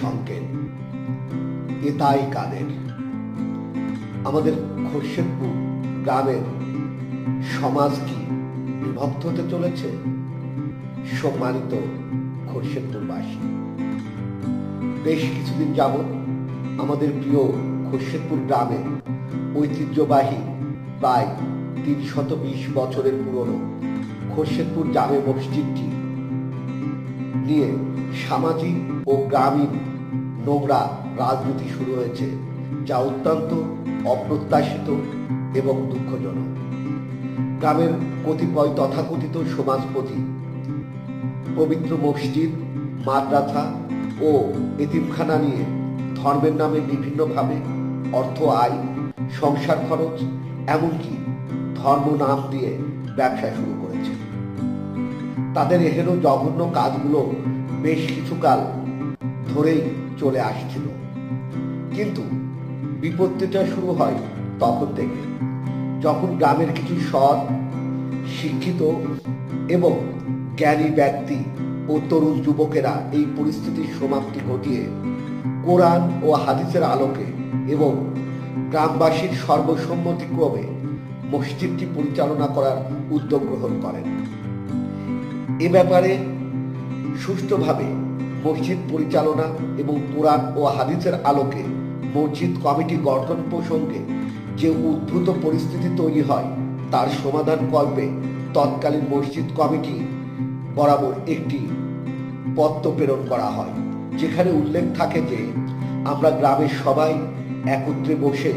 সংকেত। এ তাই কাদের। আমাদের খোরশেদপুর গ্রামের সমাজ কি বিভক্ত হতে চলেছে? সম্মানিত খোরশেদপুরবাসী, বেশ কিছুদিন যাবৎ আমাদের প্রিয় খোরশেদপুর গ্রামে ঐতিহ্যবাহী প্রায় ৩২০ বছরের পুরনো খোরশেদপুর জামে মসজিদটি নিয়ে সামাজিক ও গ্রামীণ নোংরা রাজনীতি শুরু হয়েছে, যা অত্যন্ত অপ্রত্যাশিত এবং দুঃখজনক। গ্রামের কতিপয় তথাকথিত সমাজপতি পবিত্র মসজিদ, মাদ্রাসা ও এতিমখানা নিয়ে ধর্মের নামে বিভিন্নভাবে অর্থ আয়, সংসার খরচ, এমনকি ধর্ম নাম দিয়ে ব্যবসা শুরু করেছে। তাদের এহেন জঘন্য কাজগুলো বেশ কিছুকাল ধরেই চলে আসছিল, কিন্তু বিপত্তিটা শুরু হয় তখন থেকে, যখন গ্রামের কিছু সৎ, শিক্ষিত এবং জ্ঞানী ব্যক্তি ও তরুণ যুবকেরা এই পরিস্থিতির সমাপ্তি ঘটিয়ে কোরআন ও হাদিসের আলোকে এবং গ্রামবাসীর সর্বসম্মতিক্রমে মসজিদটি পরিচালনা করার উদ্যোগ গ্রহণ করেন। এ ব্যাপারে সুষ্ঠুভাবে মসজিদ পরিচালনা এবং কোরআন ও হাদিসের আলোকে মসজিদ কমিটি গঠন প্রসঙ্গে যে উদ্ভূত পরিস্থিতি তৈরি হয় তার সমাধান কল্পে তৎকালীন মসজিদ কমিটি বরাবর একটি পত্র প্রেরণ করা হয়, যেখানে উল্লেখ থাকে যে আমরা গ্রামের সবাই একত্রে বসে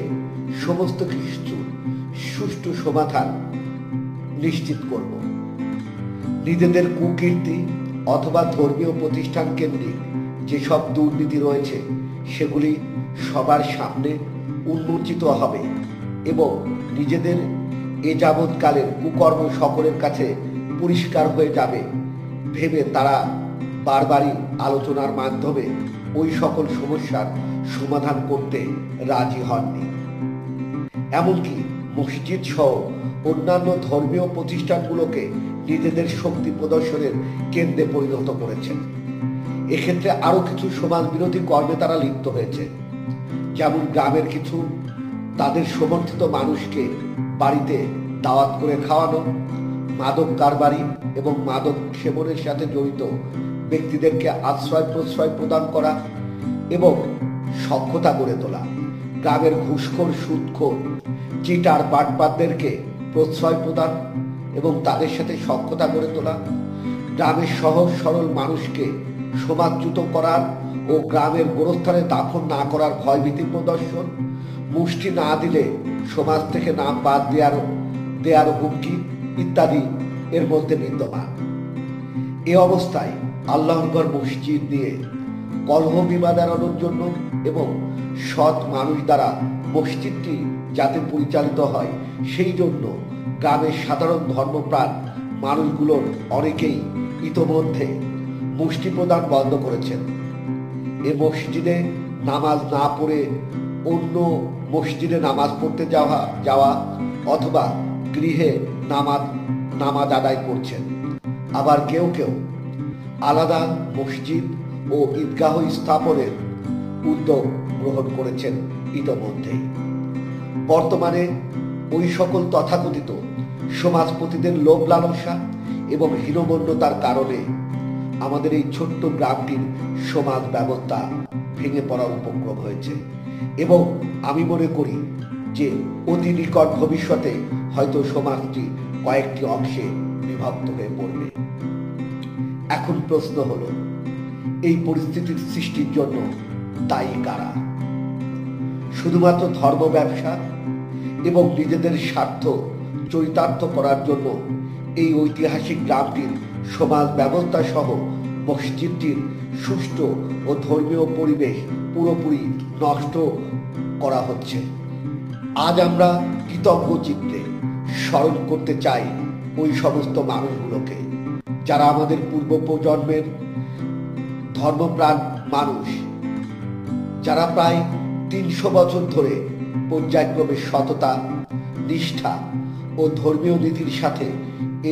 সমস্ত কিছু সুষ্ঠু সমাধান নিশ্চিত করব। নিজেদের কুকীর্তি অথবা ধর্মীয় প্রতিষ্ঠান কেন্দ্রিক যেসব দুর্নীতি রয়েছে সেগুলি সবার সামনে উন্মোচিত হবে এবং নিজেদের এ যাবৎকালের কুকর্ম সকলের কাছে পরিষ্কার হয়ে যাবে ভেবে তারা বারবারই আলোচনার মাধ্যমে ওই সকল সমস্যার সমাধান করতে রাজি হননি। এমনকি মসজিদ সহ অন্যান্য ধর্মীয় প্রতিষ্ঠানগুলোকে নিজেদের শক্তি প্রদর্শনের কেন্দ্রে পরিণত করেছেন। এক্ষেত্রে আরো কিছু সমাজ বিরোধী কর্মে তারা লিপ্ত হয়েছে, যেমন গ্রামের কিছু তাদের সমর্থিত মানুষকে বাড়িতে দাওয়াত করে খাওয়ানো, মাদক কারবারি এবং মাদক সেবনের সাথে জড়িত ব্যক্তিদেরকে আশ্রয় প্রশ্রয় প্রদান করা এবং সখ্যতা গড়ে তোলা, গ্রামের ঘুষখোর, সুদখোর, চিটার, বাটপাতদেরকে প্রশ্রয় প্রদান এবং তাদের সাথে সখ্যতা গড়ে তোলা, গ্রামের সহজ সরল মানুষকে সমাজচ্যুত করার ও গ্রামের গোরস্থানে দাফন না করার ভয়ভীতি প্রদর্শন, মুষ্টি না দিলে সমাজ থেকে নাম বাদ দেওয়ার হুমকি ইত্যাদি এর মধ্যে বিদ্যমান। এ অবস্থায় আল্লাহর ঘর মসজিদ নিয়ে কলহ বিবাদ এড়ানোর জন্য এবং সৎ মানুষ দ্বারা মসজিদটি যাতে পরিচালিত হয় সেই জন্য গ্রামের সাধারণ ধর্মপ্রাণ মানুষগুলোর অনেকেই ইতোমধ্যে মুষ্টি প্রদান বন্ধ করেছেন। এ মসজিদে নামাজ না পড়ে অন্য মসজিদে নামাজ পড়তে যাওয়া অথবা গৃহে নামাজ আদায় করছেন। আবার কেউ কেউ আলাদা মসজিদ ও ঈদগাহ স্থাপনের উদ্যোগ গ্রহণ করেছেন ইতোমধ্যেই। বর্তমানে ওই সকল তথাকথিত সমাজপতিদের লোভ লালসা এবং হীনমন্যতার কারণে আমাদের এই ছোট্ট গ্রামটির সমাজ ব্যবস্থা ভেঙে পড়ার উপক্রম হয়েছে এবং আমি মনে করি যে অতি নিকট ভবিষ্যতে হয়তো সমাজটি কয়েকটি অংশে বিভক্ত হয়ে পড়বে। এখন প্রশ্ন হলো, এই পরিস্থিতির সৃষ্টির জন্য দায়ী কারা? শুধুমাত্র ধর্ম ব্যবসা এবং নিজেদের স্বার্থ চরিতার্থ করার জন্য এই ঐতিহাসিক গ্রামটির সমাজ ব্যবস্থা সহ মসজিদটির সুষ্ঠু ও ধর্মীয় পরিবেশ পুরোপুরি নষ্ট করা হচ্ছে। আজ আমরা কৃতজ্ঞ চিত্তে স্মরণ করতে চাই ওই সমস্ত মানুষগুলোকে যারা আমাদের পূর্ব প্রজন্মের ধর্মপ্রাণ মানুষ, যারা প্রায় ৩০০ বছর ধরে পর্যায়ক্রমে সততা, নিষ্ঠা ও ধর্মীয় নীতির সাথে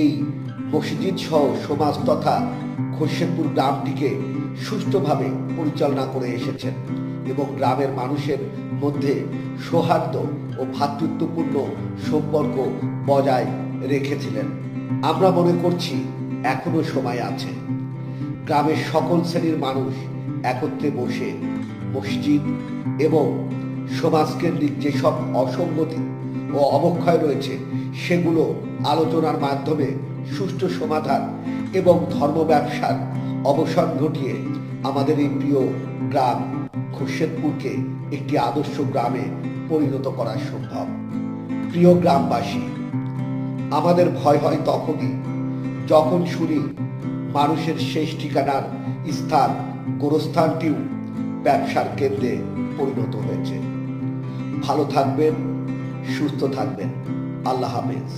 এই মসজিদ সহ সমাজ তথা খোরশেদপুর গ্রামটিকে সুষ্ঠুভাবে পরিচালনা করে এসেছেন এবং গ্রামের মানুষের মধ্যে সৌহার্দ্য ও ভ্রাতৃত্বপূর্ণ সম্পর্ক বজায় রেখেছিলেন। আমরা মনে করছি এখনো সময় আছে। গ্রামের সকল শ্রেণীর মানুষ একত্রে বসে মসজিদ এবং সমাজকেন্দ্রিক যেসব অসঙ্গতি ও অবক্ষয় রয়েছে সেগুলো আলোচনার মাধ্যমে সুষ্ঠু সমাধান এবং ধর্ম ব্যবসার অবসান ঘটিয়ে আমাদের এই প্রিয় গ্রাম খোরশেদপুরকে একটি আদর্শ গ্রামে পরিণত করা সম্ভব। প্রিয় গ্রামবাসী, আমাদের ভয় হয় তখনই যখন শুনি মানুষের শেষ ঠিকানার স্থান গোরস্থানটিও ব্যবসার কেন্দ্রে পরিণত হয়েছে। ভালো থাকবেন, সুস্থ থাকবেন। আল্লাহ হাফেজ।